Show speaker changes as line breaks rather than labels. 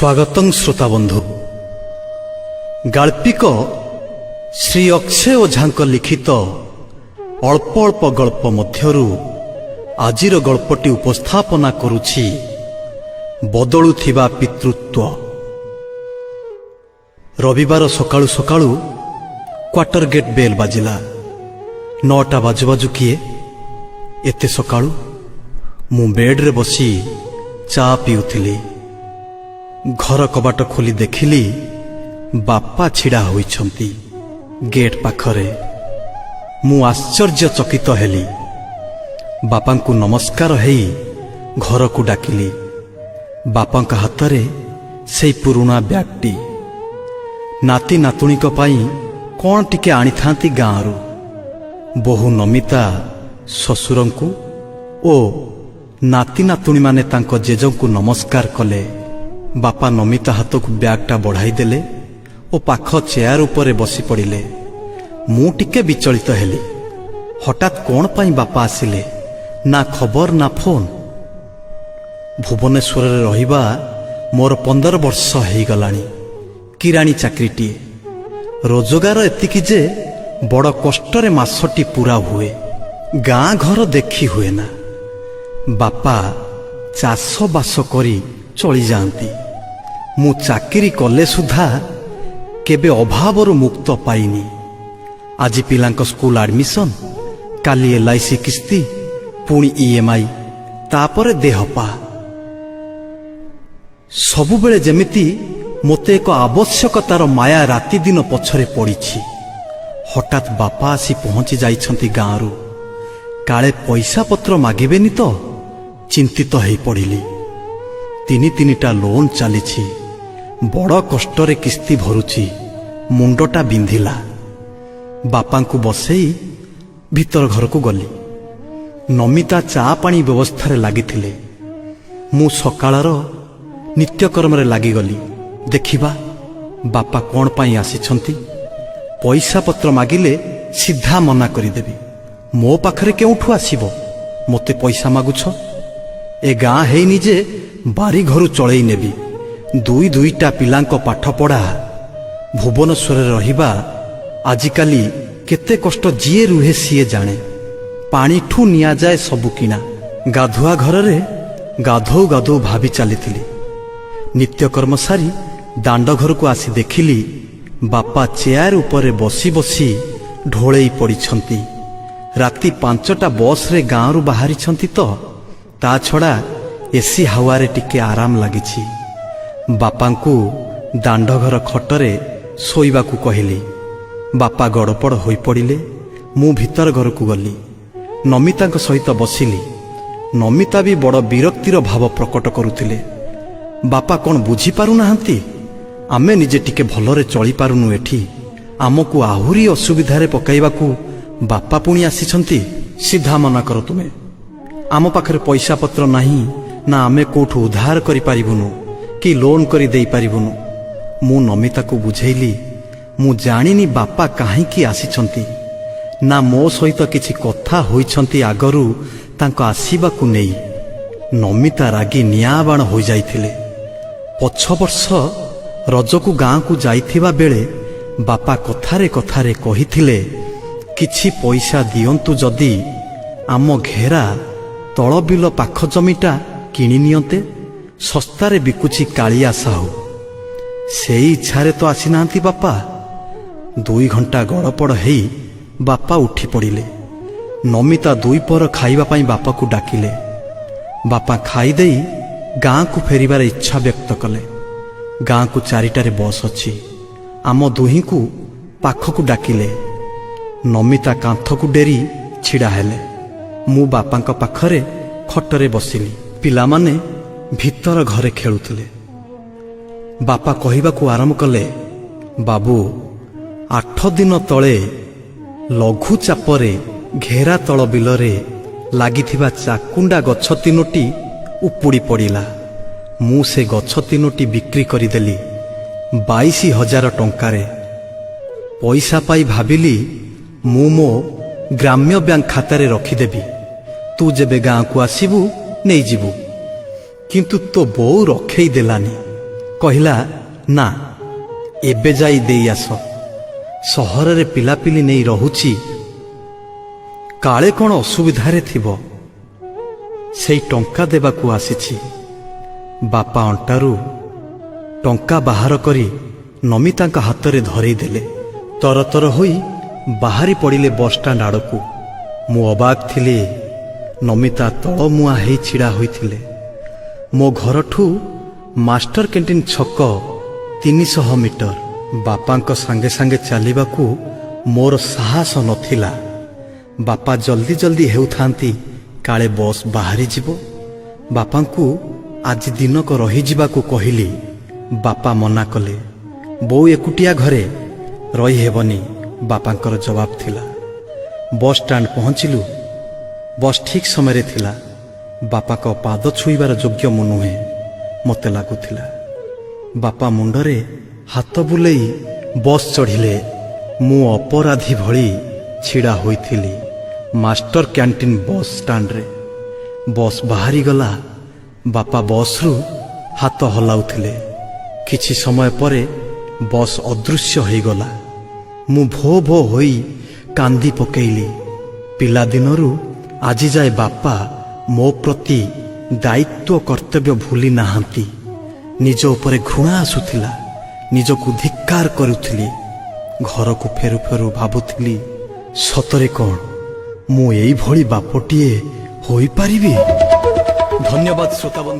स्वागतं श्रोता बंधु गाल्पिक श्री अक्षय ओझा लिखित अल्प अल्प गल्प मध्यरु आजिर गल्पटी उपस्थापना करुछि बदलुथिबा पितृत्व। रविवार सकाळु सकाळु क्वार्टर गेट बेल बाजिला। 9टा बाजु बाजु किए एते सकाळु मु बेड रे बसी चा पिउथिली। घर कबाट खोली देखिली बापा छिड़ा होइछंती गेट पाखरे। मु आश्चर्यचकित हेली। बापांकु नमस्कार हेई घर को डाकिली। बापांका हातरे सेई पुरुणा ब्यागटी। नाती नातुणीक पाई कोन टिके आनी थांती गाँरु। बहु नमिता ससुरंकु ओ नाती नातुणी माने तांको जेजंकु नमस्कार कले। बापा नमिता हाथ को ब्यागटा बढ़ाई देले ओ पाख चेयर उपरे बसी पड़िले। मु टिके विचलित हेली। हठात कोन पाई बापा आसिले, ना खबर ना फोन। भुवनेश्वर रे रहिबा मोर 15 वर्ष हेई गलानी। किराणी चाकरीटीए। रोजगार एतिकी जे बड़ कष्टरे मासटी पूरा हुए। गाँ घर देखी हुए ना। बापा चाष बास करी चली जाती। मु चाकरी कले सुधा केबे अभावरु मुक्त पाइनी। आज पिलांक स्कूल एडमिशन, काली LIC किस्ती, पुणी EMI, तापरे देहपा। सबुबेले जेमिति मोते एक आवश्यकतार माया राति दिन पछरे पड़िछि। हठात बापा आसी पहुंची जाइछंती गाँरु। काले पैसा पत्र मागिबेनी तो चिंतित हेई पड़िली। 3-3टा लोन चलीछि। बड़ कष्टरे किस्ती भरुछि। मुंडटा बिंधिला। बापांकु बसेई भीतर घर को गली। नमिता चा पानी व्यवस्था लागिथिले। मु सकाळर नित्यकर्म रे लागिगली। देखिबा बापा कोन पाई आसिछंती। पैसा पत्र मागिले सीधा मना करिदेबी। मो पाखरे केउठु आसीबो? मोते पैसा मागुछ? ए गाँ हेइनी जे बारी घरु चलई नेबी। 2-2टा पिलांको पाठ पढ़ा। भुवनेश्वर रहिबा आजिकाली केते कष्ट जिए रुहे सीए जाने। पानी ठू निया जाए सबु किना। गाधुआ घर रे गाधौ गाधौ भाभी चलीथिली। नित्यकर्म सारी दांड घर को आसी देखिली बापा चेयर उपरे बसी बसी ढोळेई पड़िछंती। राति 5टा बस रे गाँरु बाहरी छंती तो ता छड़ा एसी हावारे टिके आराम लागिछि। बापांकु दांडघर खटरे शोइबाकु कहिली। बापा गड़पड़ होई पड़िले। मु भीतर घर को गली। नमितांक सहित बसिली। नमिता भी बड़ विरक्तिर भाव प्रकट करुथिले। बापा कोन बुझी पारु नाहंती? आमे निजे टिके भलरे चली पारुनु। एठी आमकु आहुरी असुविधारे पकाइबाकु बापा पुणी आसिछंती। सीधा मना कर तुमे। आम पाखरे पैसा पत्र नहीं ना आमे कोठु उधार करि पारिबुनु कि लोन करि देई पारिबुनु। मु नमिता को बुझेइली। मु जानिनी बापा काहे की आसिछंती, ना मो सहित किछि कथा होइछंती आगरु तांको आसीबाकु नेई। नमिता रागी नियाबाण होई जाइथिले। 5 वर्ष रजकु गाँ को जाइथिबा बेले बापा कथारे कथारे कहिथिले किछि पैसा दियंतु जदी आम घेरा तଳ ବିଲ ପାଖ ଜମିଟା କିଣି ନିଅନ୍ତେ। ଶସ୍ତାରେ ବିକୁଛି କାଳିଆ ସାହୁ। ସେଇ ଇଚ୍ଛାରେ ତ ଆସିନାହାନ୍ତି ବାପା। 2 ଘଣ୍ଟା ଗଡ଼ପଡ଼ ହେଇ ବାପା ଉଠି ପଡ଼ିଲେ। ନମିତା 2 ପହର ଖାଇବା ପାଇଁ ବାପାକୁ ଡାକିଲେ। ବାପା ଖାଇଦେଇ ଗାଁକୁ ଫେରିବାର ଇଚ୍ଛା ବ୍ୟକ୍ତ କଲେ। ଗାଁକୁ 4ଟାରେ ବସ୍ ଅଛି। ଆମ ଦୁହିଁକୁ ପାଖକୁ ଡାକିଲେ। ନମିତା କାନ୍ଥକୁ ଡେରି ଛିଡ଼ା ହେଲେ। मु बापांक पाखरे खटरे बसिली। पिलामाने भीतर घरे खेलुथिले। बापा कहिबाकु आरंभ कले, बाबू 8 दिन तले लघु चापरे घेरा तळ बिलरे लागिथिबा चाकुंडा गछ 3टी उपुड़ी पड़िला। मु से गछ 3टी बिक्री करिदेली 22,000 टंकारे। पैसा पाई भाबिली मु मो ग्राम्य बैंक खातारे रखिदेबी। तू जेबे गाँ को आसीबू नहीं जीवू। किंतु तो बो रखेई देलानी। କହିଲା, ନା ଏବେ ଯାଇ ଦେଇ ଆସ, ସହରରେ ପିଲାପିଲି ନେଇ ରହୁଛି, କାଳେ କ'ଣ ଅସୁବିଧାରେ ଥିବ, ସେଇ ଟଙ୍କା ଦେବାକୁ ଆସିଛି। ବାପା ଅଣ୍ଟାରୁ ଟଙ୍କା ବାହାର କରି ନମିତାଙ୍କ ହାତରେ ଧରେଇ ଦେଲେ। ତରତର ହୋଇ ବାହାରି ପଡ଼ିଲେ ବସ୍ଷ୍ଟାଣ୍ଡ ଆଡ଼କୁ। ମୁଁ ଅବାକ୍ ଥିଲି। ନମିତା ତଳମୁହାଁ ହେଇ ଛିଡ଼ା ହୋଇଥିଲେ। ମୋ ଘରଠୁ ମାଷ୍ଟର କ୍ୟାଣ୍ଟିନ୍ ଛକ 300 ମିଟର। ବାପାଙ୍କ ସାଙ୍ଗେ ସାଙ୍ଗେ ଚାଲିବାକୁ ମୋର ସାହସ ନଥିଲା। ବାପା ଜଲ୍ଦି ଜଲ୍ଦି ହେଉଥାନ୍ତି, କାଳେ ବସ୍ ବାହାରିଯିବ। ବାପାଙ୍କୁ ଆଜି ଦିନକ ରହିଯିବାକୁ କହିଲି। ବାପା ମନା କଲେ। ବୋଉ ଏକୁଟିଆ ଘରେ ରହିହେବନି, ବାପାଙ୍କର ଜବାବ ଥିଲା। ବସ୍ଷ୍ଟାଣ୍ଡ ପହଞ୍ଚିଲୁ। ବସ୍ ଠିକ୍ ସମୟରେ ଥିଲା। ବାପାଙ୍କ ପାଦ ଛୁଇଁବାର ଯୋଗ୍ୟ ମୁଁ ନୁହେଁ, ମୋତେ ଲାଗୁଥିଲା। ବାପା ମୁଣ୍ଡରେ ହାତ ବୁଲେଇ ବସ୍ ଚଢ଼ିଲେ। ମୁଁ ଅପରାଧୀ ଭଳି ଛିଡ଼ା ହୋଇଥିଲି ମାଷ୍ଟର କ୍ୟାଣ୍ଟିନ୍ ବସ୍ ଷ୍ଟାଣ୍ଡରେ। ବସ୍ ବାହାରିଗଲା। ବାପା ବସ୍ରୁ ହାତ ହଲାଉଥିଲେ। କିଛି ସମୟ ପରେ ବସ୍ ଅଦୃଶ୍ୟ ହୋଇଗଲା। ମୁଁ ଭୋ ଭୋ ହୋଇ କାନ୍ଦି ପକେଇଲି। ପିଲାଦିନରୁ ଆଜି ଯାଏ ବାପା ମୋ ପ୍ରତି ଦାୟିତ୍ୱ କର୍ତ୍ତବ୍ୟ ଭୁଲି ନାହାନ୍ତି। ନିଜ ଉପରେ ଘୃଣା ଆସୁଥିଲା। ନିଜକୁ ଧିକ୍କାର କରୁଥିଲି। ଘରକୁ ଫେରୁ ଫେରୁ ଭାବୁଥିଲି, ସତରେ କ'ଣ ମୁଁ ଏଇଭଳି ବାପଟିଏ ହୋଇପାରିବି? ଧନ୍ୟବାଦ ଶ୍ରୋତାବନ୍ଧୁ।